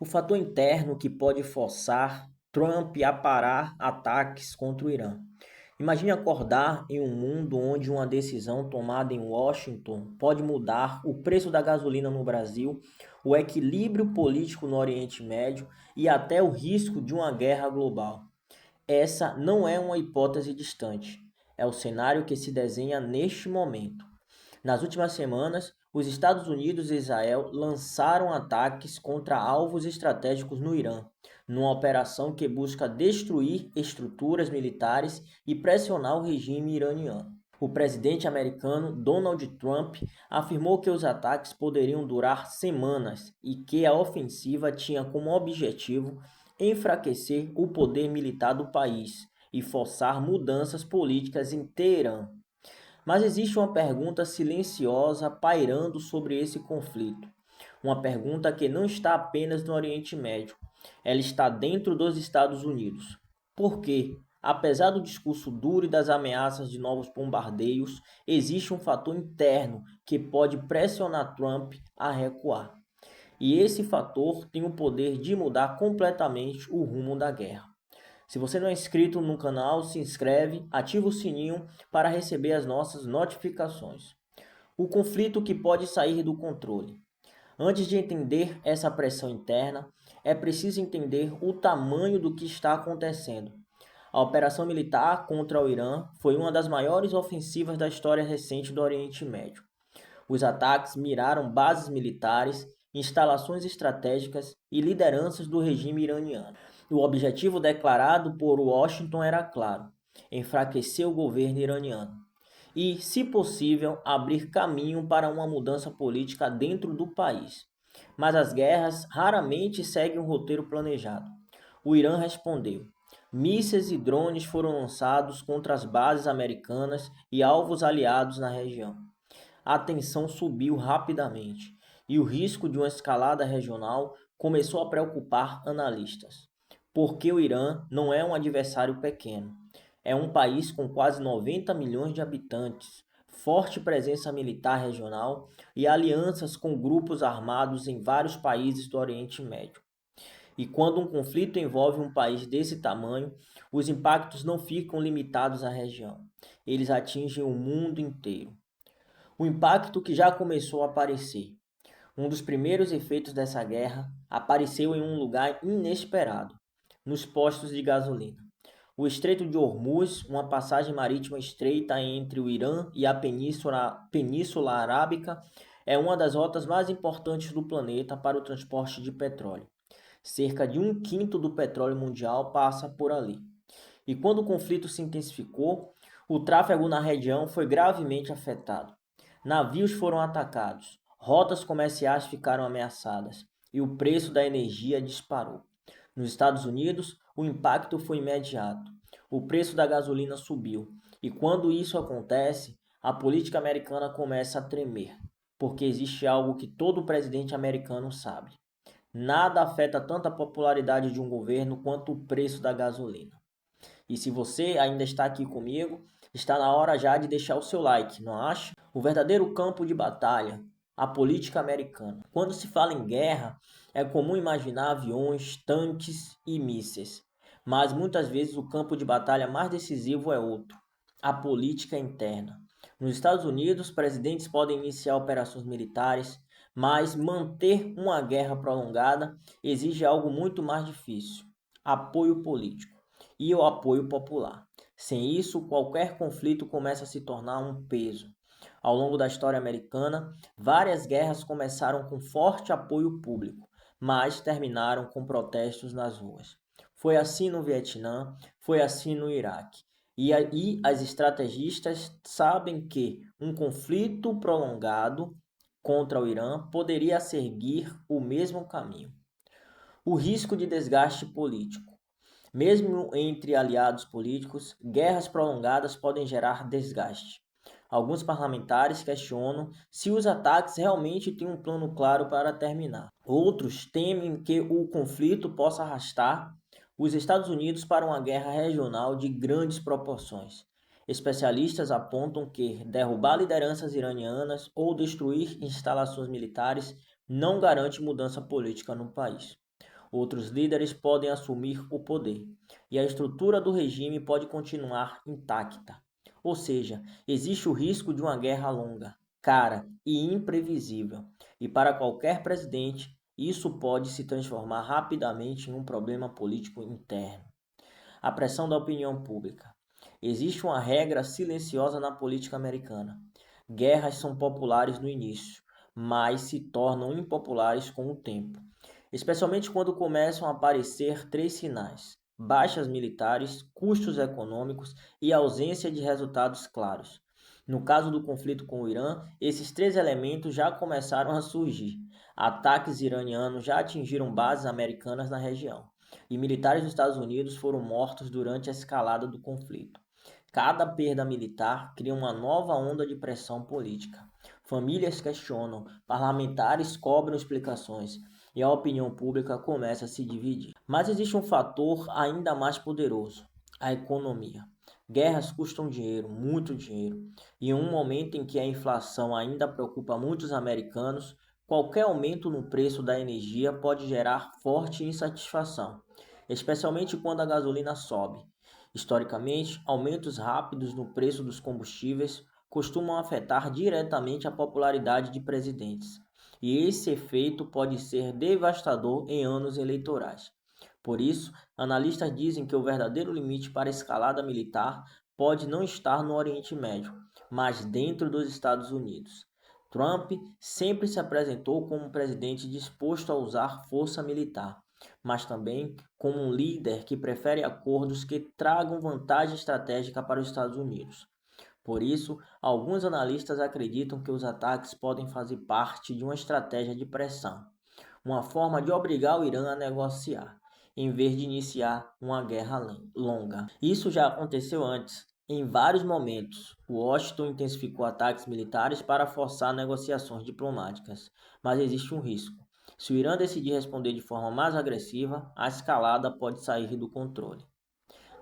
fator interno que pode forçar Trump a parar ataques contra o Irã. Imagine acordar em um mundo onde uma decisão tomada em Washington pode mudar o preço da gasolina no Brasil, o equilíbrio político no Oriente Médio e até o risco de uma guerra global. Essa não é uma hipótese distante, é o cenário que se desenha neste momento. Nas últimas semanas, os Estados Unidos e Israel lançaram ataques contra alvos estratégicos no Irã, numa operação que busca destruir estruturas militares e pressionar o regime iraniano. O presidente americano Donald Trump afirmou que os ataques poderiam durar semanas e que a ofensiva tinha como objetivo enfraquecer o poder militar do país e forçar mudanças políticas em Teherã. Mas existe uma pergunta silenciosa pairando sobre esse conflito. Uma pergunta que não está apenas no Oriente Médio, ela está dentro dos Estados Unidos. Por quê? Apesar do discurso duro e das ameaças de novos bombardeios, existe um fator interno que pode pressionar Trump a recuar. E esse fator tem o poder de mudar completamente o rumo da guerra. Se você não é inscrito no canal, se inscreve, ativa o sininho para receber as nossas notificações. O conflito que pode sair do controle. Antes de entender essa pressão interna, é preciso entender o tamanho do que está acontecendo. A operação militar contra o Irã foi uma das maiores ofensivas da história recente do Oriente Médio. Os ataques miraram bases militares, instalações estratégicas e lideranças do regime iraniano. O objetivo declarado por Washington era claro: enfraquecer o governo iraniano e, se possível, abrir caminho para uma mudança política dentro do país. Mas as guerras raramente seguem um roteiro planejado. O Irã respondeu. Mísseis e drones foram lançados contra as bases americanas e alvos aliados na região. A tensão subiu rapidamente e o risco de uma escalada regional começou a preocupar analistas. Porque o Irã não é um adversário pequeno. É um país com quase 90 milhões de habitantes, forte presença militar regional e alianças com grupos armados em vários países do Oriente Médio. E quando um conflito envolve um país desse tamanho, os impactos não ficam limitados à região. Eles atingem o mundo inteiro. O impacto que já começou a aparecer. Um dos primeiros efeitos dessa guerra apareceu em um lugar inesperado, nos postos de gasolina. O Estreito de Hormuz, uma passagem marítima estreita entre o Irã e a Península Arábica, é uma das rotas mais importantes do planeta para o transporte de petróleo. Cerca de 1/5 do petróleo mundial passa por ali. E quando o conflito se intensificou, o tráfego na região foi gravemente afetado. Navios foram atacados, rotas comerciais ficaram ameaçadas e o preço da energia disparou. Nos Estados Unidos, o impacto foi imediato. O preço da gasolina subiu e quando isso acontece, a política americana começa a tremer, porque existe algo que todo presidente americano sabe. Nada afeta tanto a popularidade de um governo quanto o preço da gasolina. E se você ainda está aqui comigo, está na hora já de deixar o seu like, não acha? O verdadeiro campo de batalha, a política americana. Quando se fala em guerra, é comum imaginar aviões, tanques e mísseis. Mas muitas vezes o campo de batalha mais decisivo é outro, a política interna. Nos Estados Unidos, presidentes podem iniciar operações militares, mas manter uma guerra prolongada exige algo muito mais difícil: apoio político e o apoio popular. Sem isso, qualquer conflito começa a se tornar um peso. Ao longo da história americana, várias guerras começaram com forte apoio público, mas terminaram com protestos nas ruas. Foi assim no Vietnã, foi assim no Iraque. E aí as estrategistas sabem que um conflito prolongado contra o Irã poderia seguir o mesmo caminho. O risco de desgaste político. Mesmo entre aliados políticos, guerras prolongadas podem gerar desgaste. Alguns parlamentares questionam se os ataques realmente têm um plano claro para terminar. Outros temem que o conflito possa arrastar os Estados Unidos para uma guerra regional de grandes proporções. Especialistas apontam que derrubar lideranças iranianas ou destruir instalações militares não garante mudança política no país. Outros líderes podem assumir o poder, e a estrutura do regime pode continuar intacta. Ou seja, existe o risco de uma guerra longa, cara e imprevisível, e para qualquer presidente, isso pode se transformar rapidamente em um problema político interno. A pressão da opinião pública. Existe uma regra silenciosa na política americana. Guerras são populares no início, mas se tornam impopulares com o tempo, especialmente quando começam a aparecer três sinais: baixas militares, custos econômicos e ausência de resultados claros. No caso do conflito com o Irã, esses três elementos já começaram a surgir. Ataques iranianos já atingiram bases americanas na região, e militares dos Estados Unidos foram mortos durante a escalada do conflito. Cada perda militar cria uma nova onda de pressão política. Famílias questionam, parlamentares cobram explicações e a opinião pública começa a se dividir. Mas existe um fator ainda mais poderoso: a economia. Guerras custam dinheiro, muito dinheiro, e em um momento em que a inflação ainda preocupa muitos americanos, qualquer aumento no preço da energia pode gerar forte insatisfação, especialmente quando a gasolina sobe. Historicamente, aumentos rápidos no preço dos combustíveis costumam afetar diretamente a popularidade de presidentes, e esse efeito pode ser devastador em anos eleitorais. Por isso, analistas dizem que o verdadeiro limite para a escalada militar pode não estar no Oriente Médio, mas dentro dos Estados Unidos. Trump sempre se apresentou como um presidente disposto a usar força militar, mas também como um líder que prefere acordos que tragam vantagem estratégica para os Estados Unidos. Por isso, alguns analistas acreditam que os ataques podem fazer parte de uma estratégia de pressão, uma forma de obrigar o Irã a negociar, em vez de iniciar uma guerra longa. Isso já aconteceu antes. Em vários momentos, Washington intensificou ataques militares para forçar negociações diplomáticas, mas existe um risco. Se o Irã decidir responder de forma mais agressiva, a escalada pode sair do controle.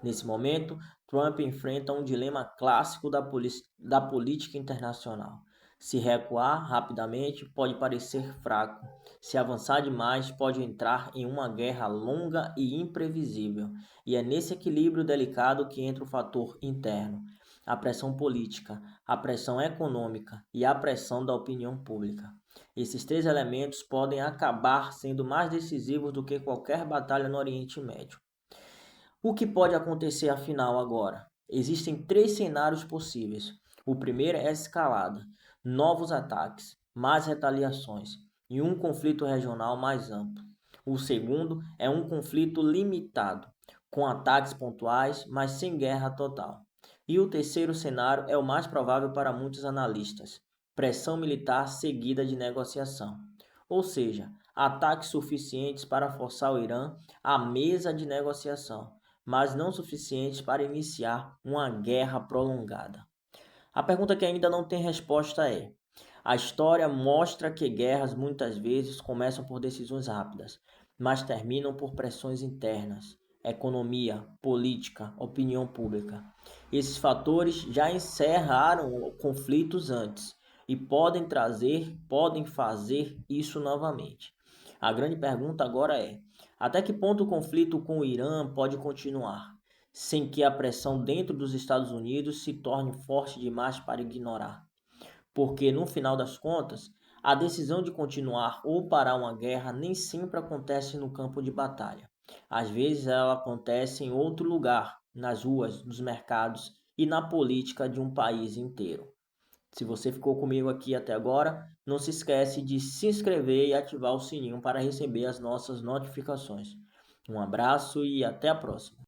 Nesse momento, Trump enfrenta um dilema clássico da política internacional. Se recuar rapidamente, pode parecer fraco. Se avançar demais, pode entrar em uma guerra longa e imprevisível. E é nesse equilíbrio delicado que entra o fator interno: a pressão política, a pressão econômica e a pressão da opinião pública. Esses três elementos podem acabar sendo mais decisivos do que qualquer batalha no Oriente Médio. O que pode acontecer afinal agora? Existem três cenários possíveis. O primeiro é a escalada, novos ataques, mais retaliações e um conflito regional mais amplo. O segundo é um conflito limitado, com ataques pontuais, mas sem guerra total. E o terceiro cenário é o mais provável para muitos analistas: pressão militar seguida de negociação. Ou seja, ataques suficientes para forçar o Irã à mesa de negociação, mas não suficientes para iniciar uma guerra prolongada. A pergunta que ainda não tem resposta é: a história mostra que guerras muitas vezes começam por decisões rápidas, mas terminam por pressões internas, economia, política, opinião pública. Esses fatores já encerraram conflitos antes e podem fazer isso novamente. A grande pergunta agora é: até que ponto o conflito com o Irã pode continuar, sem que a pressão dentro dos Estados Unidos se torne forte demais para ignorar? Porque, no final das contas, a decisão de continuar ou parar uma guerra nem sempre acontece no campo de batalha. Às vezes ela acontece em outro lugar, nas ruas, nos mercados e na política de um país inteiro. Se você ficou comigo aqui até agora, não se esquece de se inscrever e ativar o sininho para receber as nossas notificações. Um abraço e até a próxima.